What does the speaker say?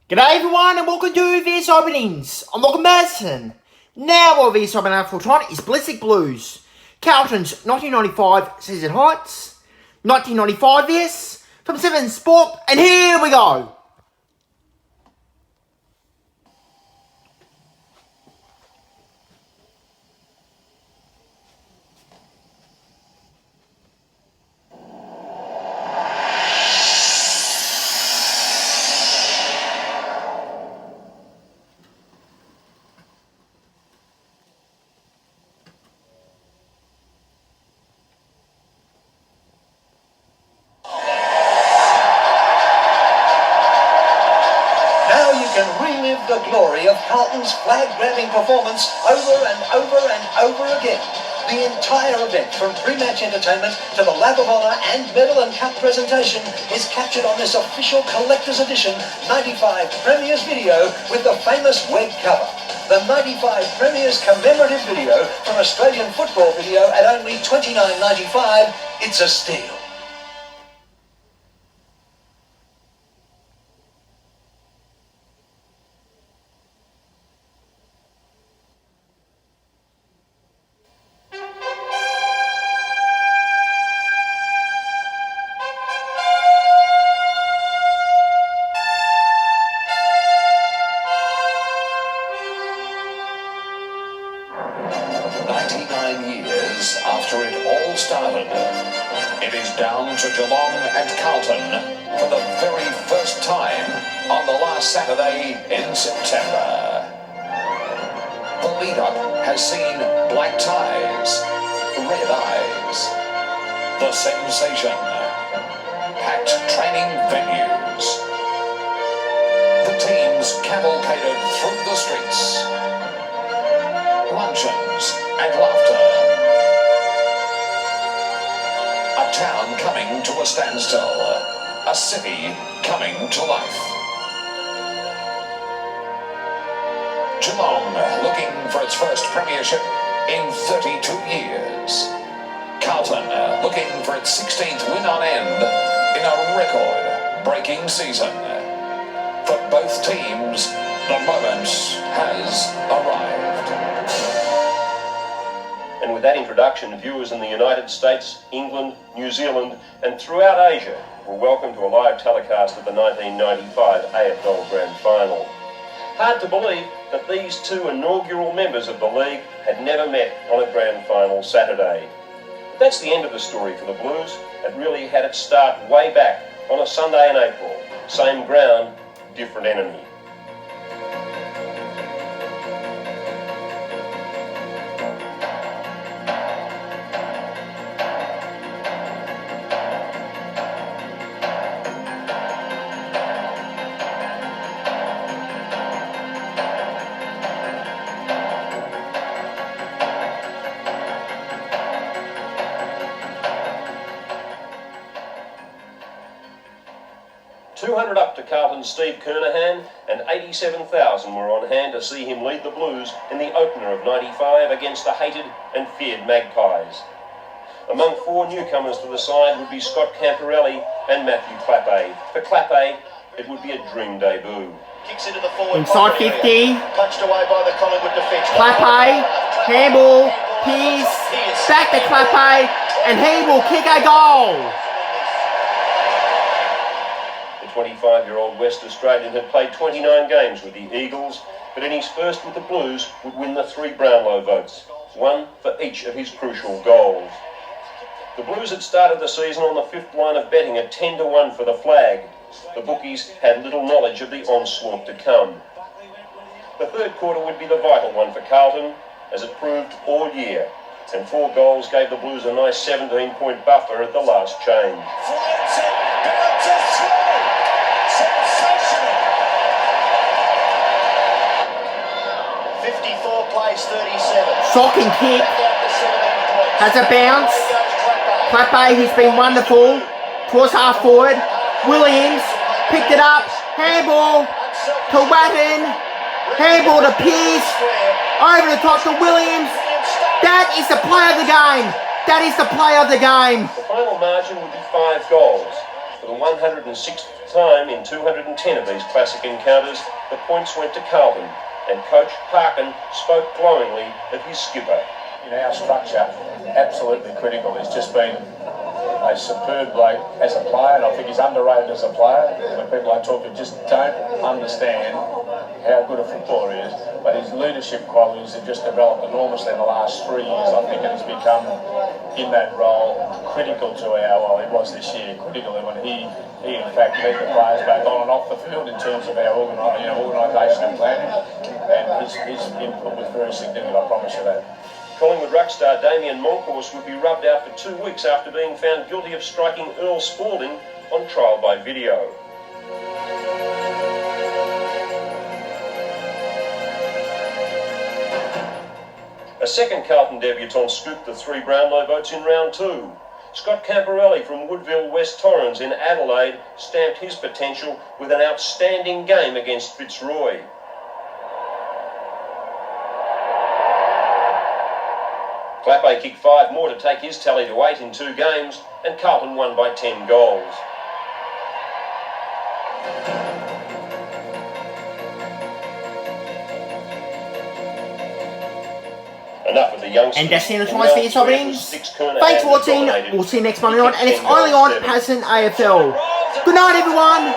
G'day everyone and welcome to VHS Openings. I'm Lachlan Madison. Now our VHS opening for tonight is Ballistic Blues. Carlton's 1995 season heights. 1995 yes, from 7 Sport, and here we go. Can relive the glory of Carlton's flag-grabbing performance over and over and over again. The entire event, from pre-match entertainment to the lap of honour and medal and cup presentation, is captured on this official collector's edition 95 Premiers video with the famous web cover. The 95 Premiers commemorative video from Australian Football Video at only $29.95. It's a steal. After it all started, it is down to Geelong and Carlton for the very first time on the last Saturday in September. The lead-up has seen black ties, red eyes, the sensation, packed training venues. The teams cavalcaded through the streets, luncheons and laughter. A town coming to a standstill, a city coming to life. Geelong looking for its first premiership in 32 years. Carlton looking for its 16th win on end in a record-breaking season. For both teams, the moment has arrived. And with that introduction, viewers in the United States, England, New Zealand and throughout Asia were welcome to a live telecast of the 1995 AFL Grand Final. Hard to believe that these two inaugural members of the league had never met on a Grand Final Saturday. But that's the end of the story for the Blues. It really had its start way back on a Sunday in April. Same ground, different enemy. 200 up to Carlton's Steve Kernahan, and 87,000 were on hand to see him lead the Blues in the opener of 95 against the hated and feared Magpies. Among four newcomers to the side would be Scott Camporelli and Matthew Clappe. For Clappe, it would be a dream debut. Kicks into the forward Inside 50. Punched away by the Collingwood defence. Clappe, handball, Pearce, back to Clappe, and he will kick a goal. The 25-year-old West Australian had played 29 games with the Eagles, but in his first with the Blues would win the 3 Brownlow votes, one for each of his crucial goals. The Blues had started the season on the 5th line of betting at 10-1 for the flag. The bookies had little knowledge of the onslaught to come. The third quarter would be the vital one for Carlton, as it proved all year, and 4 goals gave the Blues a nice 17-point buffer at the last change. Shocking kick. Has a bounce. Clappe, who's been wonderful, towards half forward. Williams picked it up. Handball to Watton. Handball to Pearce. Over the top to Williams. That is the play of the game. That is the play of the game. The final margin would be 5 goals. For the 106th time in 210 of these classic encounters, the points went to Carlton, and Coach Parkin spoke glowingly of his skipper. In our structure, absolutely critical. He's just been a superb bloke as a player, and I think he's underrated as a player. When people I talk to just don't understand how good a footballer he is, but his leadership qualities have just developed enormously in the last 3 years, I think, and he's become, in that role, critical to he was this year, critical when he in fact led the players back on and off the field in terms of our organisation and planning, and his input was very significant, I promise you that. Collingwood ruck star Damien Moncourse would be rubbed out for 2 weeks after being found guilty of striking Earl Spalding on trial by video. A second Carlton debutant scooped the 3 Brownlow votes in round 2. Scott Camporelli from Woodville West Torrens in Adelaide stamped his potential with an outstanding game against Fitzroy. Clappe kicked 5 more to take his tally to 8 in 2 games, and Carlton won by 10 goals. Enough of the youngsters. And that's the end of tonight's video sobbings. Thanks for watching. We'll see you next Monday night, and it's only on Passion AFL. Good night, everyone.